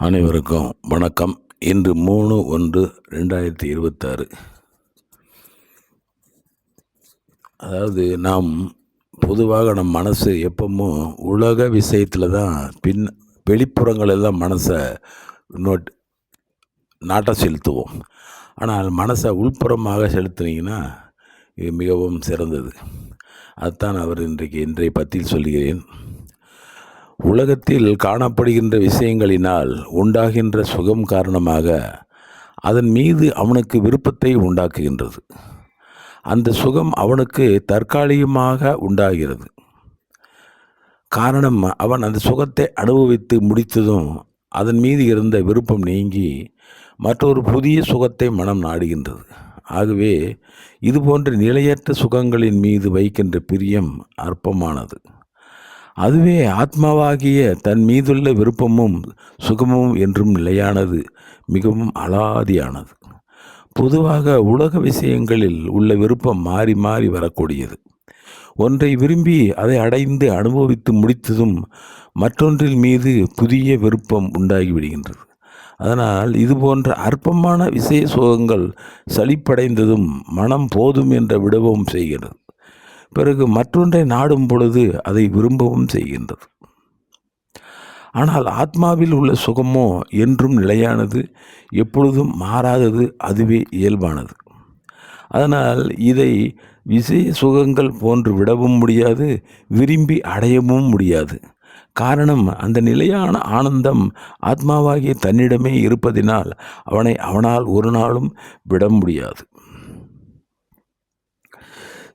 அனைவருக்கும் வணக்கம். இன்று 3/1/2026. அதாவது நாம் பொதுவாக நம் மனசு எப்பவும் உலக விஷயத்தில் தான் வெளிப்புறங்களில் தான் மனசை நாட்டம் செலுத்துவோம். ஆனால் மனசை உள்புறமாக செலுத்தினீங்கன்னா இது மிகவும் சிறந்தது. அதுதான் இன்றைய பத்தியில் சொல்கிறேன். உலகத்தில் காணப்படுகின்ற விஷயங்களினால் உண்டாகின்ற சுகம் காரணமாக அதன் மீது அவனுக்கு விருப்பத்தை உண்டாக்குகின்றது. அந்த சுகம் அவனுக்கு தற்காலிகமாக உண்டாகிறது. காரணம், அவன் அந்த சுகத்தை அனுபவித்து முடித்ததும் அதன் மீது இருந்த விருப்பம் நீங்கி மற்றொரு புதிய சுகத்தை மனம் நாடுகின்றது. ஆகவே இதுபோன்ற நிலையற்ற சுகங்களின் மீது வைக்கின்ற பிரியம் அற்பமானது. அதுவே ஆத்மாவாகிய தன் மீதுள்ள விருப்பமும் சுகமும் என்றும் நிலையானது, மிகவும் அலாதியானது. பொதுவாக உலக விஷயங்களில் உள்ள விருப்பம் மாறி மாறி வரக்கூடியது. ஒன்றை விரும்பி அதை அடைந்து அனுபவித்து முடித்ததும் மற்றொன்றின் மீது புதிய விருப்பம் உண்டாகிவிடுகின்றது. அதனால் இதுபோன்ற அற்பமான விஷய சுகங்கள் சலிப்படைந்ததும் மனம் போதும் என்ற விடவும் செய்கிறது. பிறகு மற்றொன்றை நாடும் பொழுது அதை விரும்பவும் செய்கின்றது. ஆனால் ஆத்மாவில் உள்ள சுகமோ என்றும் நிலையானது, எப்பொழுதும் மாறாதது, அதுவே இயல்பானது. அதனால் இதை விஷய சுகங்கள் போன்று விடவும் முடியாது, விரும்பி அடையவும் முடியாது. காரணம், அந்த நிலையான ஆனந்தம் ஆத்மாவாகிய தன்னிடமே இருப்பதினால் அவனால் ஒரு நாளும் விட முடியாது.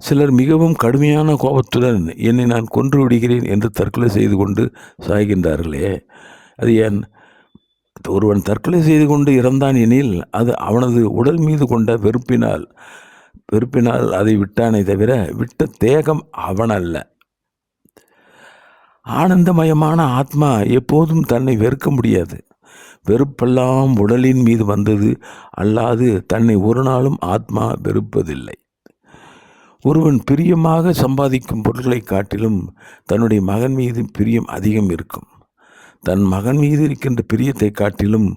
சிலர் மிகவும் கடுமையான கோபத்துடன் என்னை நான் கொன்று விடுகிறேன் என்று தற்கொலை செய்து கொண்டு சாய்கின்றார்களே, அது ஏன்? ஒருவன் தற்கொலை செய்து கொண்டு இறந்தான் எனில் அது அவனது உடல் மீது கொண்ட வெறுப்பினால் அதை விட்டானே தவிர விட்ட தேகம் அவனல்ல. ஆனந்தமயமான ஆத்மா எப்போதும் தன்னை வெறுக்க முடியாது. வெறுப்பெல்லாம் உடலின் மீது வந்தது அல்லாது தன்னை ஒரு நாளும் ஆத்மா வெறுப்பதில்லை. ஒருவன் பிரியமாக சம்பாதிக்கும் பொருட்களை காட்டிலும் தன்னுடைய மகன் மீது பிரியம் அதிகம் இருக்கும். தன் மகன் மீது இருக்கின்ற பிரியத்தை காட்டிலும்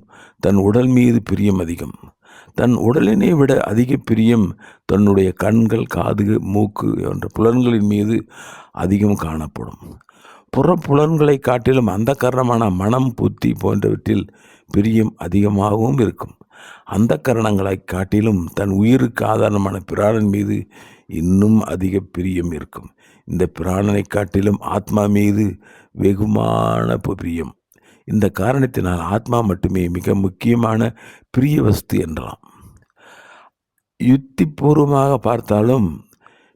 தன் உடல் மீது பிரியம் அதிகம். தன் உடலினை விட அதிக பிரியம் தன்னுடைய கண்கள், காது, மூக்கு என்ற புலன்களின் மீது அதிகம் காணப்படும். புறப்புலன்களை காட்டிலும் அந்த காரணமான மனம், புத்தி போன்றவற்றில் பிரியம் அதிகமாகவும் இருக்கும். அந்த கரணங்களை காட்டிலும் தன் உயிருக்கு ஆதாரமான பிராணன் மீது இன்னும் அதிக பிரியம் இருக்கும். இந்த பிராணனை காட்டிலும் ஆத்மா மீது வெகுமான பிரியம். இந்த காரணத்தினால் ஆத்மா மட்டுமே மிக முக்கியமான பிரிய வஸ்து என்றாம். யுக்திபூர்வமாக பார்த்தாலும்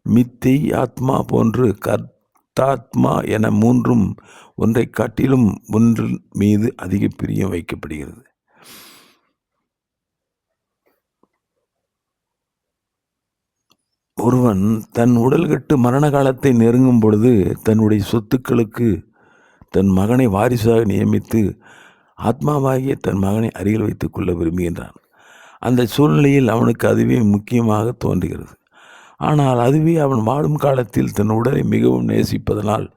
மித்தை, ஆத்மா போன்று கர்த்தாத்மா என மூன்றும் ஒன்றை காட்டிலும் ஒன்றின் மீது அதிக பிரியம் வைக்கப்படுகிறது. ஒருவன் தன் உடல் கட்டு மரண காலத்தை நெருங்கும் பொழுது தன்னுடைய சொத்துக்களுக்கு தன் மகனை வாரிசாக நியமித்து ஆத்மாவாகிய தன் மகனை அருகில் வைத்துக் கொள்ள விரும்புகின்றான். அந்த சூழ்நிலையில் அவனுக்கு அதுவே முக்கியமாக தோன்றுகிறது. ஆனால் அதுவே அவன் வாழும் காலத்தில் தன் உடலை மிகவும் நேசிப்பதனால்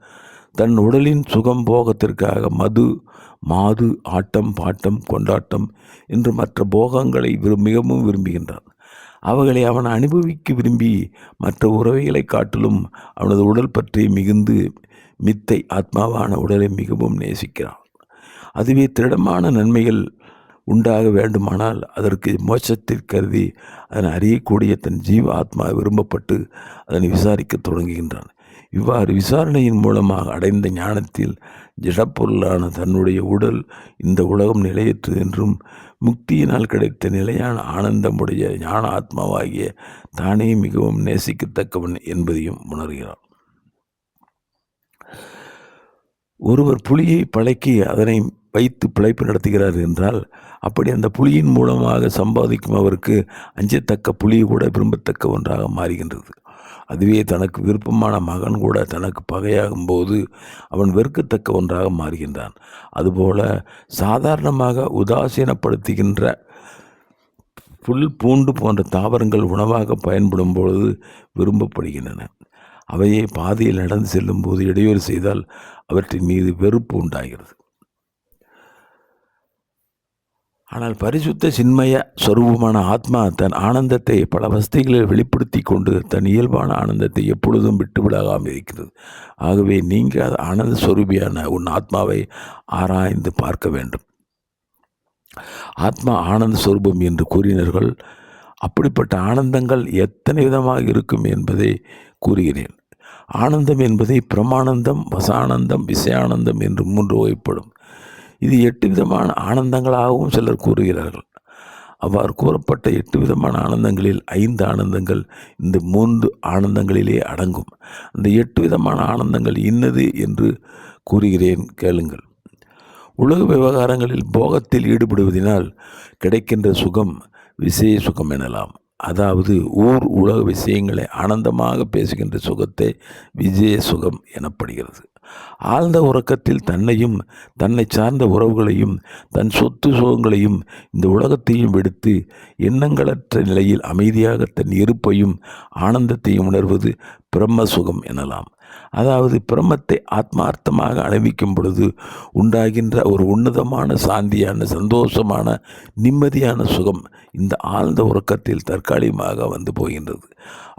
தன் உடலின் சுகம் போகத்திற்காக மது, மாது, ஆட்டம், பாட்டம், கொண்டாட்டம் என்று மற்ற போகங்களை மிகவும் விரும்புகின்றான். அவைகளை அவன் அனுபவிக்க விரும்பி மற்ற உறவைகளை காட்டிலும் அவனது உடல் பற்றி மிகுந்து மித்தை, ஆத்மாவான உடலை மிகவும் நேசிக்கிறான். அதுவே திடமான நன்மைகள் உண்டாக வேண்டுமானால் அதற்கு மோட்சத்தை கருதி அதனை அறியக்கூடிய தன் ஜீவ ஆத்மா விரும்பப்பட்டு அதனை விசாரிக்க தொடங்குகின்றான். இவ்வாறு விசாரணையின் மூலமாக அடைந்த ஞானத்தில் ஜடப்பொருளான தன்னுடைய உடல் இந்த உலகம் நிலையற்றது என்றும் முக்தியினால் கிடைத்த நிலையான ஆனந்தமுடைய ஞான ஆத்மாவாகிய தானே மிகவும் நேசிக்கத்தக்கவன் என்பதையும் உணர்கிறான். ஒருவர் புலியை பழக்கி அதனை வைத்து பிழைப்பு நடத்துகிறார் என்றால், அப்படி அந்த புலியின் மூலமாக சம்பாதிக்கும் அவருக்கு அஞ்சத்தக்க புலி கூட விரும்பத்தக்க ஒன்றாக மாறுகின்றது. அதுவே தனக்கு விருப்பமான மகன் கூட தனக்கு பகையாகும் போது அவன் வெறுக்கத்தக்க ஒன்றாக மாறுகின்றான். அதுபோல சாதாரணமாக உதாசீனப்படுத்துகின்ற புல், பூண்டு போன்ற தாவரங்கள் உணவாக பயன்படும் பொழுது விரும்பப்படுகின்றன. அவையே பாதையில் நடந்து செல்லும் போது இடையூறு செய்தால் அவற்றின் மீது வெறுப்பு உண்டாகிறது. ஆனால் பரிசுத்த சின்மய சொரூபமான ஆத்மா தன் ஆனந்தத்தை பல வசதிகளில் வெளிப்படுத்தி கொண்டு தன் இயல்பான ஆனந்தத்தை எப்பொழுதும் விட்டுவிடாமல் இருக்கிறது. ஆகவே நீங்கள் ஆனந்த சொரூபியான உன் ஆத்மாவை ஆராய்ந்து பார்க்க வேண்டும். ஆத்மா ஆனந்த சொரூபம் என்று கூறினர்கள். அப்படிப்பட்ட ஆனந்தங்கள் எத்தனை விதமாக இருக்கும் என்பதை கூறுகிறேன். ஆனந்தம் என்பதை பிரமானந்தம், வசானந்தம், விஷயானந்தம் என்று 3 வகைப்படும். இது 8 விதமான ஆனந்தங்களாகவும் சிலர் கூறுகிறார்கள். அவ்வாறு கூறப்பட்ட 8 விதமான ஆனந்தங்களில் 5 ஆனந்தங்கள் இந்த 3 ஆனந்தங்களிலே அடங்கும். அந்த 8 விதமான ஆனந்தங்கள் இன்னது என்று கூறுகிறேன், கேளுங்கள். உலக விவகாரங்களில் போகத்தில் ஈடுபடுவதனால் கிடைக்கின்ற சுகம் விசேஷ சுகம் எனலாம். அதாவது உலக விஷயங்களை ஆனந்தமாக பேசுகின்ற சுகத்தை விஜய சுகம் எனப்படுகிறது. ஆழ்ந்த உறக்கத்தில் தன்னையும் தன்னை சார்ந்த உறவுகளையும் தன் சொத்து சுகங்களையும் இந்த உலகத்தையும் விடுத்து எண்ணங்களற்ற நிலையில் அமைதியாக தன் இருப்பையும் ஆனந்தத்தையும் உணர்வது பிரம்ம சுகம் எனலாம். அதாவது பிரம்மத்தை ஆத்மார்த்தமாக அனுபவிக்கும் பொழுது உண்டாகின்ற ஒரு உன்னதமான சாந்தியான சந்தோஷமான நிம்மதியான சுகம் இந்த ஆழ்ந்த உறக்கத்தில் தற்காலிகமாக வந்து போகின்றது.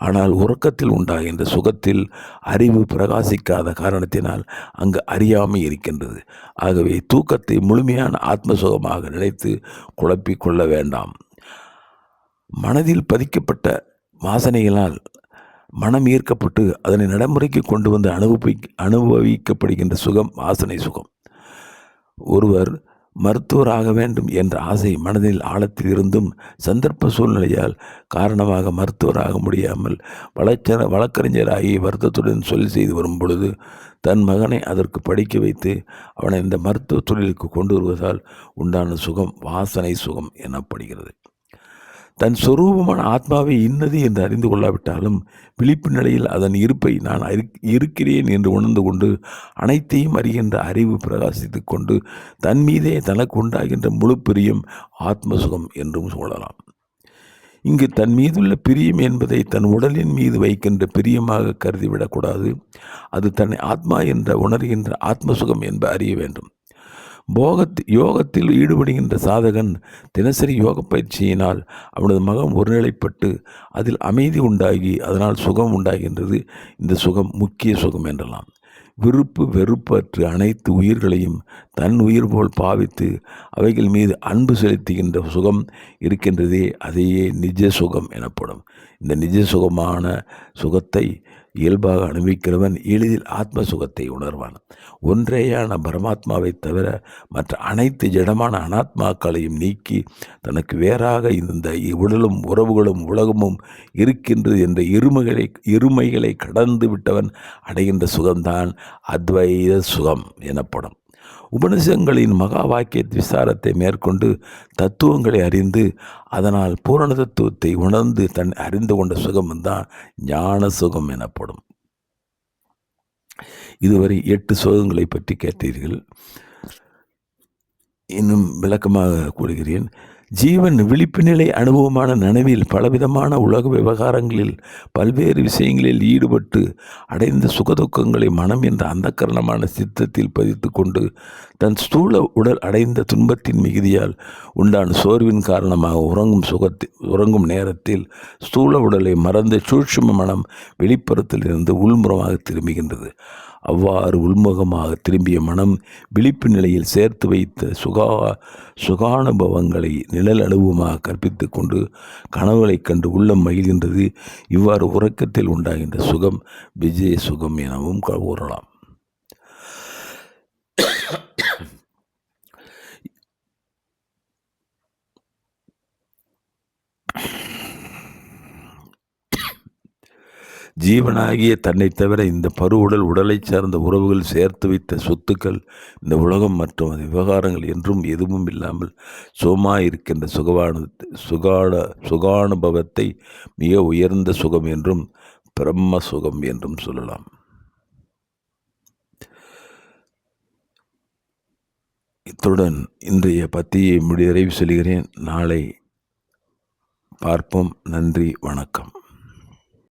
ஆனால் உறக்கத்தில் உண்டாகின்ற சுகத்தில் அறிவு பிரகாசிக்காத காரணத்தினால் அங்கு அறியாமை இருக்கின்றது. ஆகவே தூக்கத்தை முழுமையான ஆத்ம சுகமாக நினைத்து குழப்பிக்கொள்ள வேண்டாம். மனதில் பதிக்கப்பட்ட வாசனைகளால் மனம் ஈர்க்கப்பட்டு அதனை நடைமுறைக்கு கொண்டு வந்து அனுபவிக்கப்படுகின்ற சுகம் வாசனை சுகம். ஒருவர் மருத்துவராக வேண்டும் என்ற ஆசை மனதில் ஆழத்தில் இருந்தும் சந்தர்ப்ப சூழ்நிலையால் காரணமாக மருத்துவராக முடியாமல் வழக்கறிஞராகி வருத்தத்துடன் சொல் செய்து வரும் பொழுது தன் மகனை அதற்கு படிக்க வைத்து அவனை இந்த மருத்துவ தொழிலுக்கு கொண்டு வருவதால் உண்டான சுகம் வாசனை சுகம் எனப்படுகிறது. தன் சொரூபமான ஆத்மாவை இன்னது என்று அறிந்து கொள்ளாவிட்டாலும் விழிப்பு நிலையில் அதன் இருப்பை நான் இருக்கிறேன் என்று உணர்ந்து கொண்டு அனைத்தையும் அறிகின்ற அறிவு பிரகாசித்து கொண்டு தன் மீதே தனக்கு உண்டாகின்ற முழு பிரியம் ஆத்ம சுகம் என்றும் சொல்லலாம். இங்கு தன் மீதுள்ள பிரியம் என்பதை தன் உடலின் மீது வைக்கின்ற பிரியமாக கருதிவிடக்கூடாது. அது தன்னை ஆத்மா என்ற உணர்கின்ற ஆத்ம சுகம் என்ப அறிய வேண்டும். யோகத்தில் ஈடுபடுகின்ற சாதகன் தினசரி யோக பயிற்சியினால் அவனது மகம் ஒருநிலைப்பட்டு அதில் அமைதி உண்டாகி அதனால் சுகம் உண்டாகின்றது. இந்த சுகம் முக்கிய சுகம் என்றலாம். விருப்பு வெறுப்பற்று அனைத்து உயிர்களையும் தன் உயிர் போல் பாவித்து அவைகள் மீது அன்பு செலுத்துகின்ற சுகம் இருக்கின்றதே, அதையே நிஜ சுகம் எனப்படும். இந்த நிஜ சுகமான சுகத்தை இயல்பாக அனுபவிக்கிறவன் எளிதில் ஆத்ம சுகத்தை உணர்வான். ஒன்றேயான பரமாத்மாவை தவிர மற்ற அனைத்து ஜடமான அனாத்மாக்களையும் நீக்கி தனக்கு வேறாக இந்த உடலும் உறவுகளும் உலகமும் இருக்கின்றது என்ற இருமைகளை கடந்து விட்டவன் அடைகின்ற சுகம்தான் அத்வைத சுகம் எனப்படும். உபனிஷங்களின் மகா வாக்கிய விசாரத்தை மேற்கொண்டு தத்துவங்களை அறிந்து அதனால் பூரண தத்துவத்தை உணர்ந்து தன் அறிந்து கொண்ட சுகம்தான் ஞான சுகம் எனப்படும். இதுவரை 8 சுகங்களை பற்றி கேட்டீர்கள். இன்னும் விளக்கமாக கூறுகிறேன். ஜீவன் விழிப்பு நிலை அனுபவமான நனவில் பலவிதமான உலக விவகாரங்களில் பல்வேறு விஷயங்களில் ஈடுபட்டு அடைந்த சுகதுக்கங்களை மனம் என்ற அந்தக்கரணமான சித்தத்தில் பதித்து கொண்டு தன் ஸ்தூல உடல் அடைந்த துன்பத்தின் மிகுதியால் உண்டான சோர்வின் காரணமாக உறங்கும் நேரத்தில் ஸ்தூல உடலை மறந்த சூட்சும மனம் வெளிப்புறத்திலிருந்து உள்முறமாக திரும்புகின்றது. அவ்வாறு உள்முகமாக திரும்பிய மனம் விழிப்பு நிலையில் சேர்த்து வைத்த சுகானுபவங்களை நிழல் அனுபவமாக கற்பித்து கொண்டு கனவுகளைக் கண்டு உள்ளம் மகிழ்கின்றது. இவ்வாறு உறக்கத்தில் உண்டாகின்ற சுகம் விஜய சுகம் எனவும் கூறலாம். ஜீவனாகிய தன்னை தவிர இந்த உடலை சார்ந்த உறவுகள் சேர்த்து வைத்த சொத்துக்கள் இந்த உலகம் மற்றும் அது விவகாரங்கள் என்றும் எதுவும் இல்லாமல் சுகமாயிருக்கின்ற சுகானுபவத்தை மிக உயர்ந்த சுகம் என்றும் பிரம்ம சுகம் என்றும் சொல்லலாம். இத்துடன் இன்றைய பத்தியை நிறைவு சொல்கிறேன். நாளை பார்ப்போம். நன்றி, வணக்கம்.